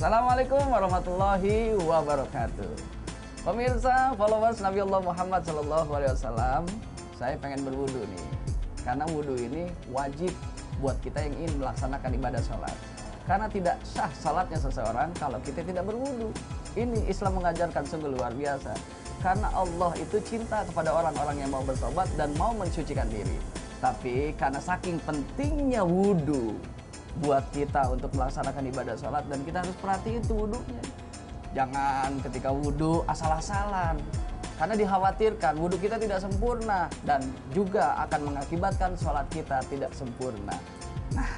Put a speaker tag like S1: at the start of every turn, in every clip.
S1: Assalamualaikum warahmatullahi wabarakatuh. Pemirsa, followers Nabi Allah Muhammad SAW, saya pengen berwudu nih. Karena wudu ini wajib buat kita yang ingin melaksanakan ibadah sholat. Karena tidak sah sholatnya seseorang kalau kita tidak berwudu. Ini Islam mengajarkan sungguh luar biasa. Karena Allah itu cinta kepada orang-orang yang mau bertobat dan mau mensucikan diri. Tapi karena saking pentingnya wudu buat kita untuk melaksanakan ibadah sholat, dan kita harus perhatiin tuh wudunya. Jangan ketika wudu asal-asalan, karena dikhawatirkan wudu kita tidak sempurna dan juga akan mengakibatkan sholat kita tidak sempurna. Nah,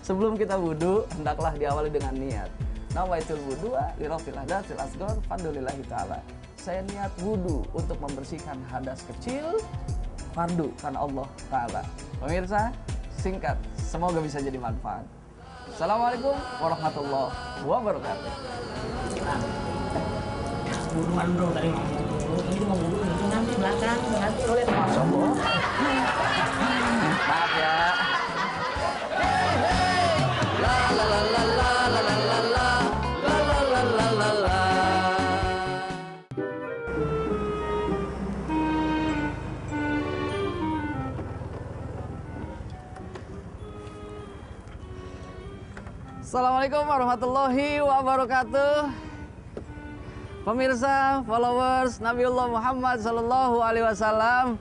S1: sebelum kita wudu, hendaklah diawali dengan niat. Nawaitul wudu'a lirafil hadasil asghar fadlillahi ta'ala. Saya niat wudu untuk membersihkan hadas kecil, fardu karena Allah Ta'ala. Pemirsa, singkat, semoga bisa jadi manfaat. Assalamualaikum warahmatullahi wabarakatuh.
S2: Buruan bro, tadi mau wudu, ini mau wudu, itu nanti belakang, nanti oleh Masya Allah.
S1: Maaf ya. La la la la la la la la la la la la la. Assalamualaikum warahmatullahi wabarakatuh. Pemirsa, followers Nabiullah Muhammad SAW,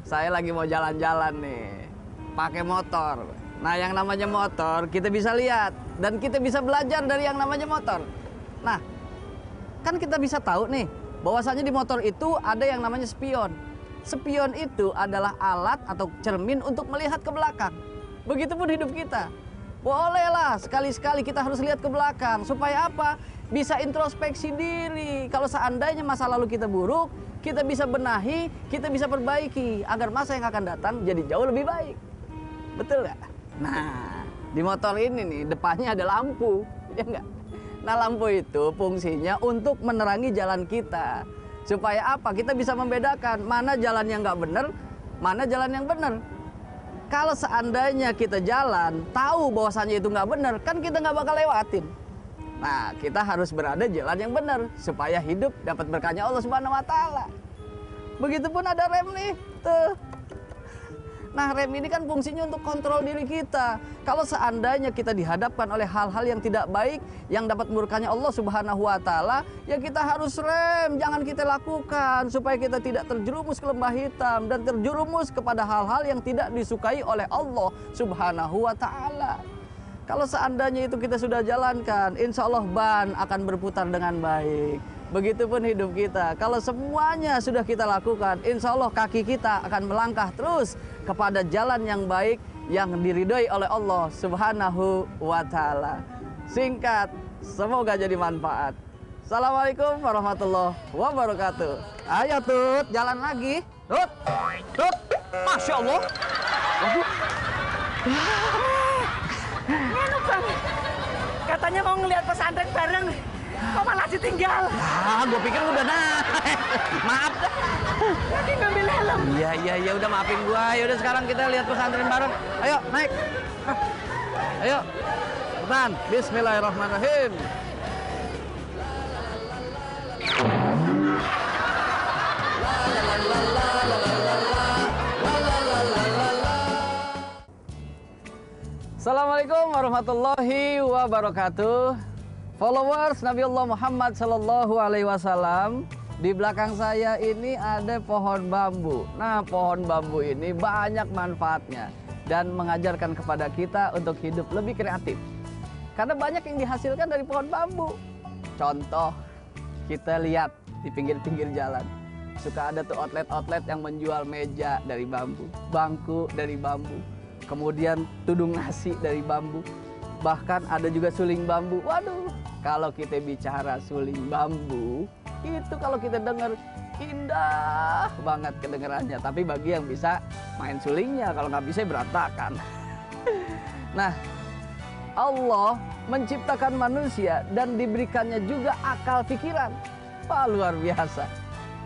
S1: saya lagi mau jalan-jalan nih, pakai motor. Nah, yang namanya motor kita bisa lihat dan kita bisa belajar dari yang namanya motor. Nah, kan kita bisa tahu nih, bahwasanya di motor itu ada yang namanya spion. Spion itu adalah alat atau cermin untuk melihat ke belakang. Begitupun hidup kita. Bolehlah sekali-sekali kita harus lihat ke belakang. Supaya apa? Bisa introspeksi diri. Kalau seandainya masa lalu kita buruk, kita bisa benahi, kita bisa perbaiki agar masa yang akan datang jadi jauh lebih baik. Betul nggak? Nah, di motor ini nih depannya ada lampu, ya nggak? Nah, lampu itu fungsinya untuk menerangi jalan kita. Supaya apa? Kita bisa membedakan mana jalan yang nggak benar, mana jalan yang benar. Kalau seandainya kita jalan tahu bahwasannya itu nggak benar, kan kita nggak bakal lewatin. Nah, kita harus berada jalan yang benar supaya hidup dapat berkahnya Allah Subhanahu wa Ta'ala. Begitupun ada rem nih, tuh. Nah, rem ini kan fungsinya untuk kontrol diri kita. Kalau seandainya kita dihadapkan oleh hal-hal yang tidak baik yang dapat murkanya Allah Subhanahu wa Ta'ala, ya kita harus rem, jangan kita lakukan supaya kita tidak terjerumus ke lembah hitam dan terjerumus kepada hal-hal yang tidak disukai oleh Allah Subhanahu wa Ta'ala. Kalau seandainya itu kita sudah jalankan, insya Allah ban akan berputar dengan baik. Begitupun hidup kita. Kalau semuanya sudah kita lakukan, insya Allah kaki kita akan melangkah terus kepada jalan yang baik yang diridhoi oleh Allah Subhanahu wa Ta'ala. Singkat, semoga jadi manfaat. Assalamualaikum warahmatullahi wabarakatuh. Ayo Tut, jalan lagi. Tut, Tut, Masya Allah. Waduh.
S2: Nganu bang, katanya mau ngeliat pesantren bareng, kok malah ditinggal?
S1: Ya, gue pikir udah naik. Maaf.
S2: Lagi ngambil helm.
S1: Iya, udah maafin gue. Yaudah sekarang kita lihat pesantren bareng. Ayo, naik. Ayo. Cepetan. Bismillahirrahmanirrahim. Assalamualaikum warahmatullahi wabarakatuh. Followers Nabi Allah Muhammad SAW, di belakang saya ini ada pohon bambu. Nah, pohon bambu ini banyak manfaatnya dan mengajarkan kepada kita untuk hidup lebih kreatif. Karena banyak yang dihasilkan dari pohon bambu. Contoh, kita lihat di pinggir-pinggir jalan. Suka ada tuh outlet-outlet yang menjual meja dari bambu, bangku dari bambu, kemudian tudung nasi dari bambu. Bahkan ada juga suling bambu. Waduh, kalau kita bicara suling bambu, itu kalau kita dengar indah banget kedengarannya. Tapi bagi yang bisa main sulingnya, kalau nggak bisa berantakan. Nah, Allah menciptakan manusia dan diberikannya juga akal pikiran. Wah, luar biasa.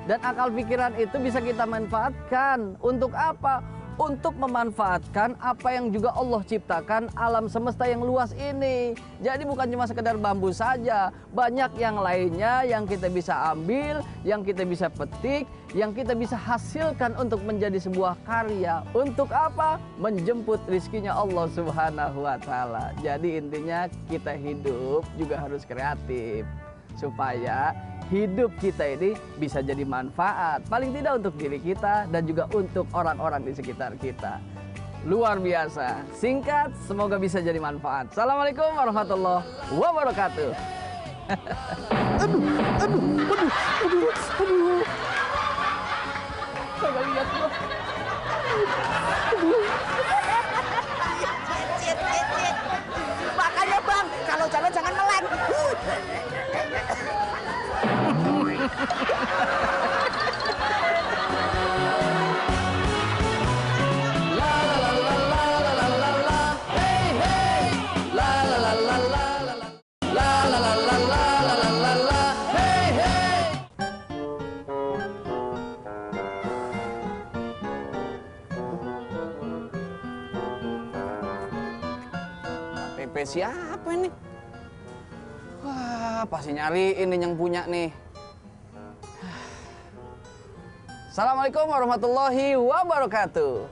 S1: Dan akal pikiran itu bisa kita manfaatkan untuk apa? untuk memanfaatkan apa yang juga Allah ciptakan alam semesta yang luas ini. Jadi bukan cuma sekedar bambu saja, banyak yang lainnya yang kita bisa ambil, yang kita bisa petik, yang kita bisa hasilkan untuk menjadi sebuah karya. Untuk apa? Menjemput rizkinya Allah Subhanahu wa Ta'ala. Jadi intinya kita hidup juga harus kreatif supaya hidup kita ini bisa jadi manfaat, paling tidak untuk diri kita dan juga untuk orang-orang di sekitar kita. Luar biasa, singkat, semoga bisa jadi manfaat. Assalamualaikum warahmatullahi wabarakatuh. Aduh. Kagak lihat gua.
S2: Makanya Bang, kalau jalan jangan meleng.
S1: KTP siapa ini? Wah, pasti nyari ini yang punya nih. Assalamualaikum warahmatullahi wabarakatuh.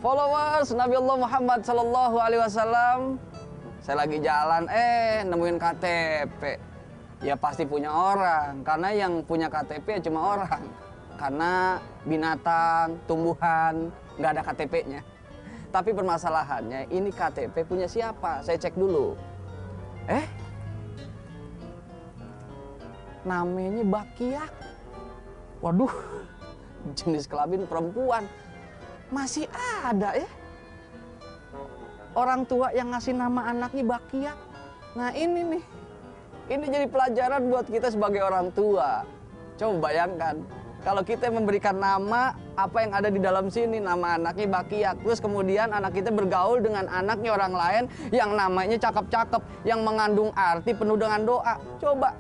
S1: Followers Nabi Allah Muhammad Sallallahu Alaihi Wasallam. Saya lagi jalan, nemuin KTP. Ya pasti punya orang, karena yang punya KTP ya cuma orang. Karena binatang, tumbuhan, nggak ada KTP-nya. Tapi permasalahannya, ini KTP punya siapa? Saya cek dulu. Namanya Bakiak. Waduh, jenis kelamin perempuan. Masih ada ya orang tua yang ngasih nama anaknya Bakiak. Nah ini nih, ini jadi pelajaran buat kita sebagai orang tua. Coba bayangkan, kalau kita memberikan nama apa yang ada di dalam sini, nama anaknya Bakiak, terus kemudian anak kita bergaul dengan anaknya orang lain yang namanya cakep-cakep, yang mengandung arti penuh dengan doa. Coba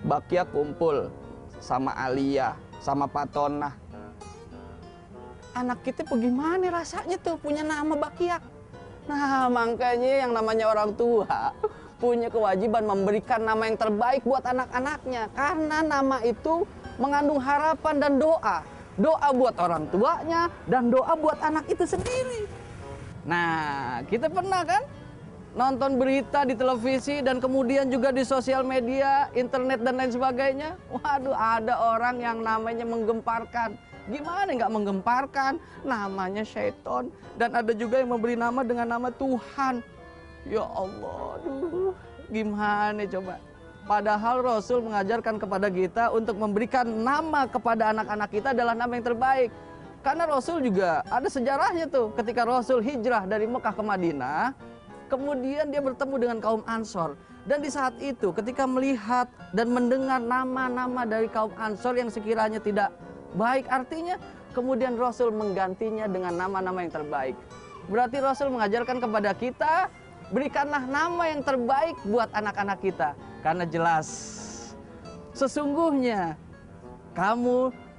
S1: Bakiak kumpul sama Alia, sama Patona. Anak kita bagaimana rasanya tuh punya nama Bakiak? Nah makanya yang namanya orang tua punya kewajiban memberikan nama yang terbaik buat anak-anaknya. Karena nama itu mengandung harapan dan doa. Doa buat orang tuanya dan doa buat anak itu sendiri. Nah kita pernah kan nonton berita di televisi dan kemudian juga di sosial media, internet dan lain sebagainya. Waduh, ada orang yang namanya menggemparkan. Gimana nggak menggemparkan? Namanya syaiton. Dan ada juga yang memberi nama dengan nama Tuhan. Ya Allah, aduh, gimana coba? Padahal Rasul mengajarkan kepada kita untuk memberikan nama kepada anak-anak kita adalah nama yang terbaik. Karena Rasul juga ada sejarahnya tuh. Ketika Rasul hijrah dari Mekah ke Madinah, kemudian dia bertemu dengan kaum Ansor. Dan di saat itu ketika melihat dan mendengar nama-nama dari kaum Ansor yang sekiranya tidak baik artinya, kemudian Rasul menggantinya dengan nama-nama yang terbaik. Berarti Rasul mengajarkan kepada kita, berikanlah nama yang terbaik buat anak-anak kita. Karena jelas, sesungguhnya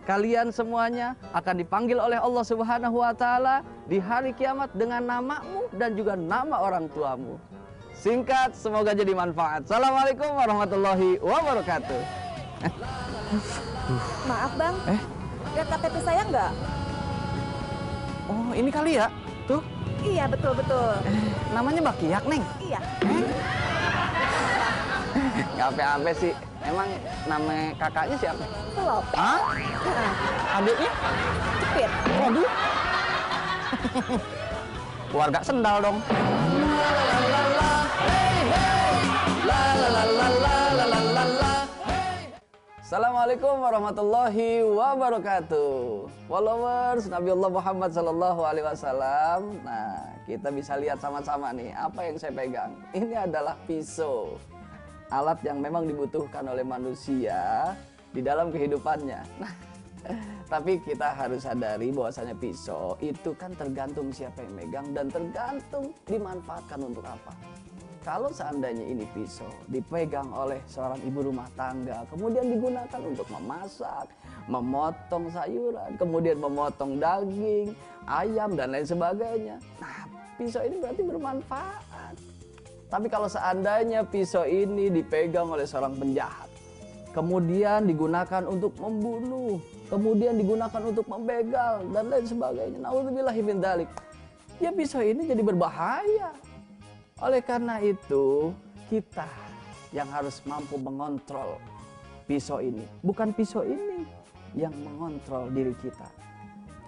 S1: kalian semuanya akan dipanggil oleh Allah Subhanahu wa Ta'ala di hari kiamat dengan namamu dan juga nama orang tuamu. Singkat, semoga jadi manfaat. Assalamualaikum warahmatullahi wabarakatuh.
S3: Maaf Bang, lihat KTP saya nggak?
S1: Oh ini kali ya, tuh.
S3: Iya betul-betul.
S1: Namanya Bakiak, Neng.
S3: Iya.
S1: Gak apa-apa sih. Emang nama kakaknya siapa?
S3: Pelop.
S1: Hah? Adiknya?
S3: Cepit.
S1: Waduh. Keluarga sendal dong. Assalamualaikum warahmatullahi wabarakatuh. Followers Nabi Allah Muhammad Sallallahu Alaihi Wasallam. Nah, kita bisa lihat sama-sama nih apa yang saya pegang. Ini adalah pisau, alat yang memang dibutuhkan oleh manusia di dalam kehidupannya. Nah, tapi kita harus sadari bahwasanya pisau itu kan tergantung siapa yang megang dan tergantung dimanfaatkan untuk apa. Kalau seandainya ini pisau dipegang oleh seorang ibu rumah tangga, kemudian digunakan untuk memasak, memotong sayuran, kemudian memotong daging, ayam, dan lain sebagainya. Nah, pisau ini berarti bermanfaat. Tapi kalau seandainya pisau ini dipegang oleh seorang penjahat, kemudian digunakan untuk membunuh, kemudian digunakan untuk membegal, dan lain sebagainya, naudzubillahi min dzalik, ya pisau ini jadi berbahaya. Oleh karena itu, kita yang harus mampu mengontrol pisau ini. Bukan pisau ini yang mengontrol diri kita.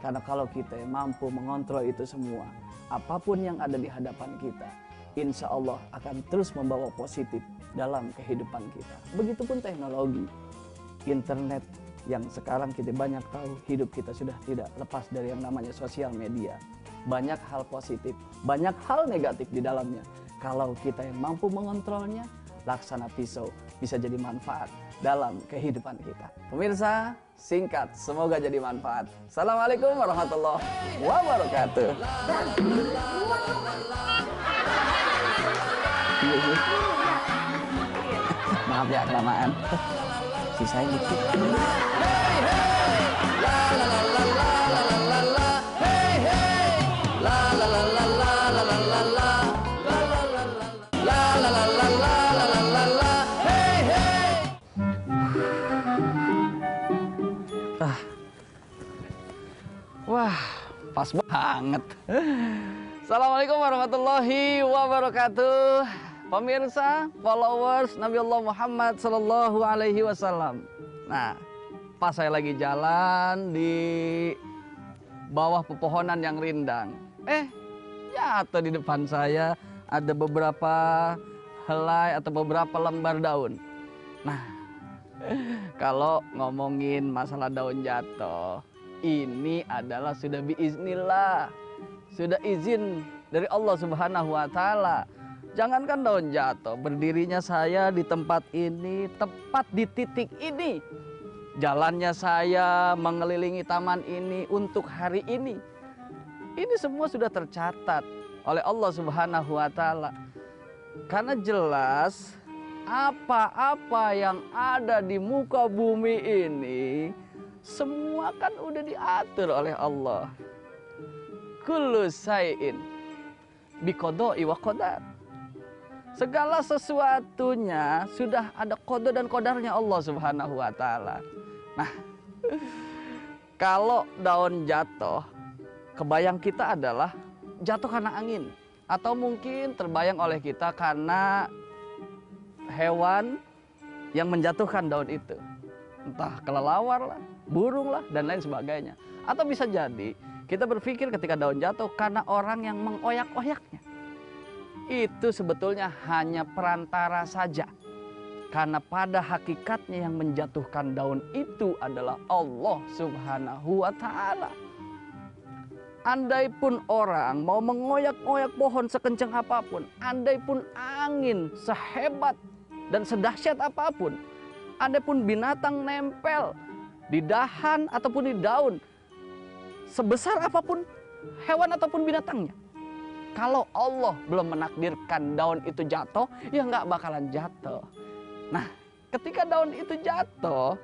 S1: Karena kalau kita mampu mengontrol itu semua, apapun yang ada di hadapan kita, insya Allah akan terus membawa positif dalam kehidupan kita. Begitupun teknologi, internet yang sekarang kita banyak tahu, hidup kita sudah tidak lepas dari yang namanya sosial media. Banyak hal positif, banyak hal negatif di dalamnya. Kalau kita yang mampu mengontrolnya, laksana pisau bisa jadi manfaat dalam kehidupan kita. Pemirsa, singkat, semoga jadi manfaat. Assalamualaikum warahmatullahi wabarakatuh. Maaf ya kelamaan. Sisain dikit. Wah, pas banget. Assalamualaikum warahmatullahi wabarakatuh. Pemirsa, followers Nabiullah Muhammad Sallallahu Alaihi Wasallam. Nah, pas saya lagi jalan di bawah pepohonan yang rindang, jatuh di depan saya ada beberapa helai atau beberapa lembar daun. Nah, kalau ngomongin masalah daun jatuh, ini adalah sudah biiznillah, sudah izin dari Allah Subhanahu wa Ta'ala. Jangankan daun jatuh, berdirinya saya di tempat ini, tepat di titik ini, jalannya saya mengelilingi taman ini untuk hari ini semua sudah tercatat oleh Allah Subhanahu wa Ta'ala. Karena jelas apa-apa yang ada di muka bumi ini semua kan udah diatur oleh Allah. Kullu syai'in biqada'i wa qadar. Segala sesuatunya sudah ada qada dan qadarnya Allah Subhanahu wa Ta'ala. Nah, kalau daun jatuh, kebayang kita adalah jatuh karena angin, atau mungkin terbayang oleh kita karena hewan yang menjatuhkan daun itu. Entah kelelawar lah, burung lah, dan lain sebagainya. Atau bisa jadi kita berpikir ketika daun jatuh karena orang yang mengoyak-oyaknya. Itu sebetulnya hanya perantara saja. Karena pada hakikatnya yang menjatuhkan daun itu adalah Allah Subhanahu wa Ta'ala. Andai pun orang mau mengoyak-ngoyak pohon sekencang apapun, andai pun angin sehebat dan sedahsyat apapun, andai pun binatang nempel di dahan ataupun di daun, sebesar apapun hewan ataupun binatangnya, kalau Allah belum menakdirkan daun itu jatuh, ya nggak bakalan jatuh. Nah, ketika daun itu jatuh,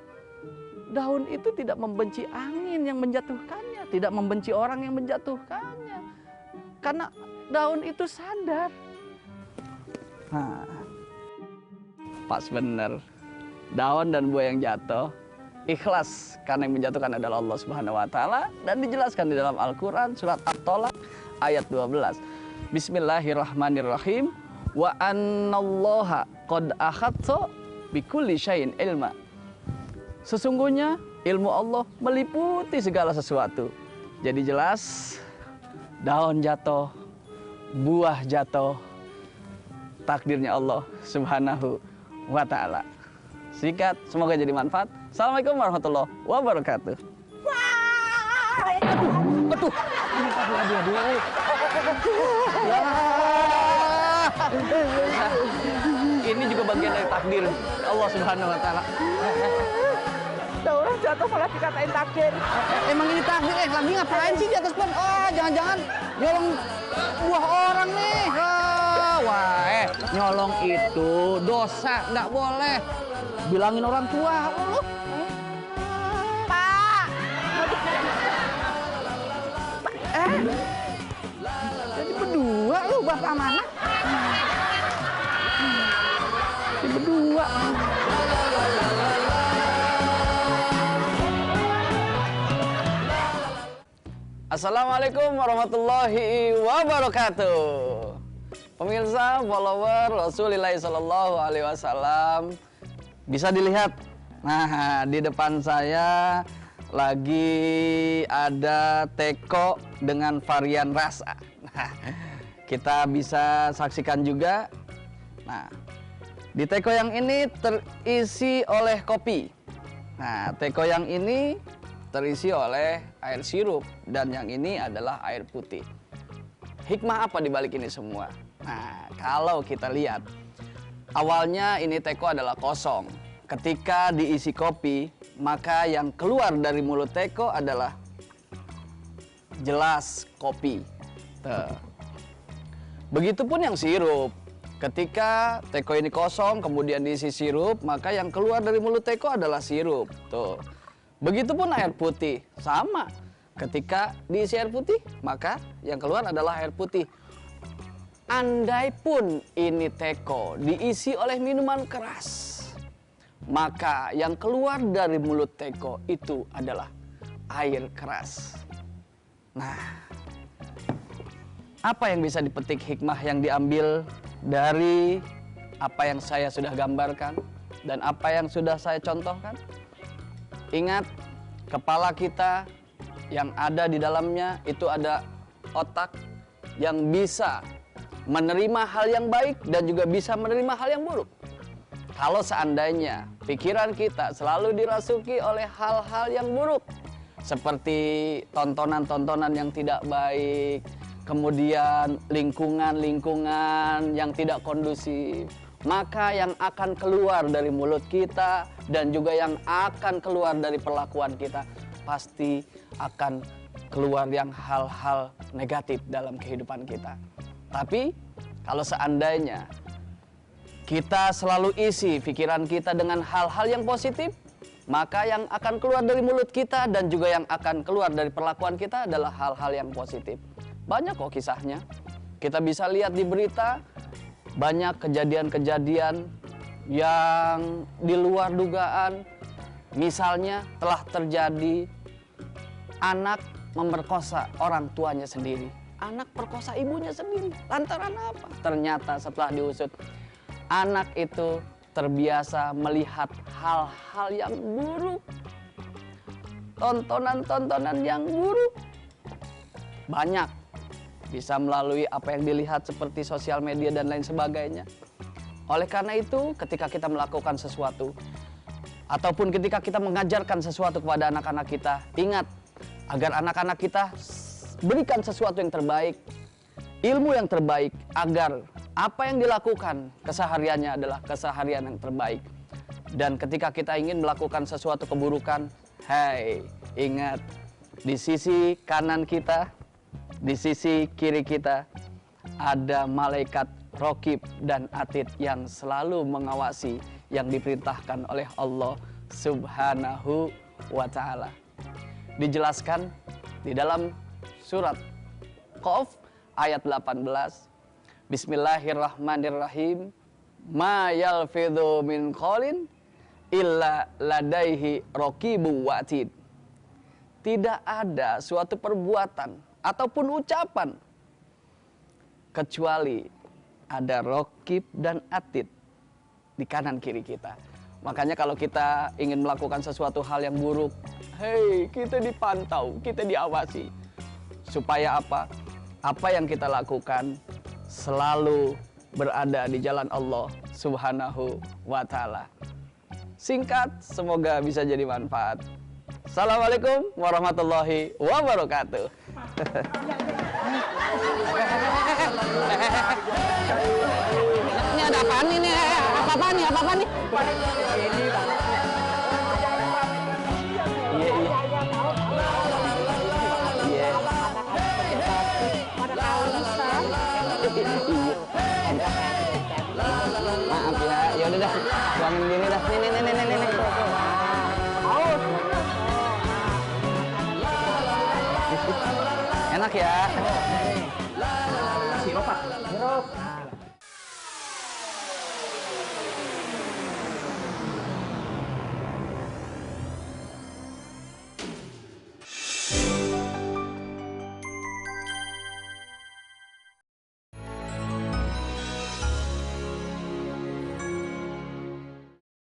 S1: daun itu tidak membenci angin yang menjatuhkannya, tidak membenci orang yang menjatuhkannya. Karena daun itu sadar. Nah, pas bener. Daun dan buah yang jatuh, ikhlas karena yang menjatuhkan adalah Allah Subhanahu wa Ta'ala, dan dijelaskan di dalam Al-Quran surat At-Tolak ayat 12. Bismillahirrahmanirrahim. Wa annallaha qad akhadta bikulli syai'in ilma. Sesungguhnya ilmu Allah meliputi segala sesuatu. Jadi jelas, daun jatuh, buah jatuh, takdirnya Allah Subhanahu wa Ta'ala. Singkat, semoga jadi manfaat. Assalamualaikum warahmatullahi wabarakatuh. Aduh. Ini juga bagian dari takdir Allah Subhanahu wa Ta'ala.
S2: Daun jatuh malah dikatain takdir.
S1: Emang ini takdir, lagi ngapain sih di atas pohon? Oh, jangan-jangan nyolong buah orang nih. wae. Nyolong itu dosa, nggak boleh. Bilangin orang tua lu.
S2: Pak. Jadi berdua lu bapak mana? Jadi berdua.
S1: Assalamualaikum warahmatullahi wabarakatuh. Pemirsa, follower Rasulullah Sallallahu Alaihi Wasallam, bisa dilihat. Nah, di depan saya lagi ada teko dengan varian rasa. Nah, kita bisa saksikan juga. Nah, di teko yang ini terisi oleh kopi. Nah, teko yang ini terisi oleh air sirup, dan yang ini adalah air putih. Hikmah apa di balik ini semua? Nah, kalau kita lihat, awalnya ini teko adalah kosong. Ketika diisi kopi, maka yang keluar dari mulut teko adalah jelas kopi. Tuh. Begitupun yang sirup. Ketika teko ini kosong, kemudian diisi sirup, maka yang keluar dari mulut teko adalah sirup. Tuh. Begitupun air putih, sama. Ketika diisi air putih, maka yang keluar adalah air putih. Andai pun ini teko diisi oleh minuman keras, maka yang keluar dari mulut teko itu adalah air keras. Nah, apa yang bisa dipetik hikmah yang diambil dari apa yang saya sudah gambarkan dan apa yang sudah saya contohkan? Ingat, kepala kita yang ada di dalamnya itu ada otak yang bisa menerima hal yang baik dan juga bisa menerima hal yang buruk. Kalau seandainya pikiran kita selalu dirasuki oleh hal-hal yang buruk, seperti tontonan-tontonan yang tidak baik, kemudian lingkungan-lingkungan yang tidak kondusif, maka yang akan keluar dari mulut kita dan juga yang akan keluar dari perlakuan kita pasti akan keluar yang hal-hal negatif dalam kehidupan kita. Tapi kalau seandainya kita selalu isi pikiran kita dengan hal-hal yang positif, maka yang akan keluar dari mulut kita dan juga yang akan keluar dari perlakuan kita adalah hal-hal yang positif. Banyak kok kisahnya. Kita bisa lihat di berita, banyak kejadian-kejadian yang di luar dugaan. Misalnya telah terjadi anak memerkosa orang tuanya sendiri. Anak perkosa ibunya sendiri. Lantaran apa? Ternyata setelah diusut, anak itu terbiasa melihat hal-hal yang buruk. Tontonan-tontonan yang buruk. Banyak. Bisa melalui apa yang dilihat seperti sosial media dan lain sebagainya. Oleh karena itu, ketika kita melakukan sesuatu, ataupun ketika kita mengajarkan sesuatu kepada anak-anak kita, ingat, agar anak-anak kita berikan sesuatu yang terbaik, ilmu yang terbaik, agar apa yang dilakukan kesehariannya adalah keseharian yang terbaik. Dan ketika kita ingin melakukan sesuatu keburukan, hey, ingat, di sisi kanan kita, di sisi kiri kita, ada malaikat Raqib dan Atid yang selalu mengawasi yang diperintahkan oleh Allah Subhanahu wa Ta'ala. Dijelaskan di dalam surat Qaf ayat 18. Bismillahirrahmanirrahim. Ma yalfidhu min qaulin illa ladaihi raqibun atid. Tidak ada suatu perbuatan ataupun ucapan kecuali ada Raqib dan Atid di kanan kiri kita. Makanya kalau kita ingin melakukan sesuatu hal yang buruk, hey, kita dipantau, kita diawasi. Supaya apa? Apa yang kita lakukan selalu berada di jalan Allah Subhanahu wa Ta'ala. Singkat, semoga bisa jadi manfaat. Assalamualaikum warahmatullahi wabarakatuh.
S2: Ini ada apaan ini? Apa-apaan nih? Apa-apaan nih?
S1: Iya, iya. Iya.
S3: Pada tahu Ustaz.
S1: Iya. tuangin gini dah. Nih. Enak ya.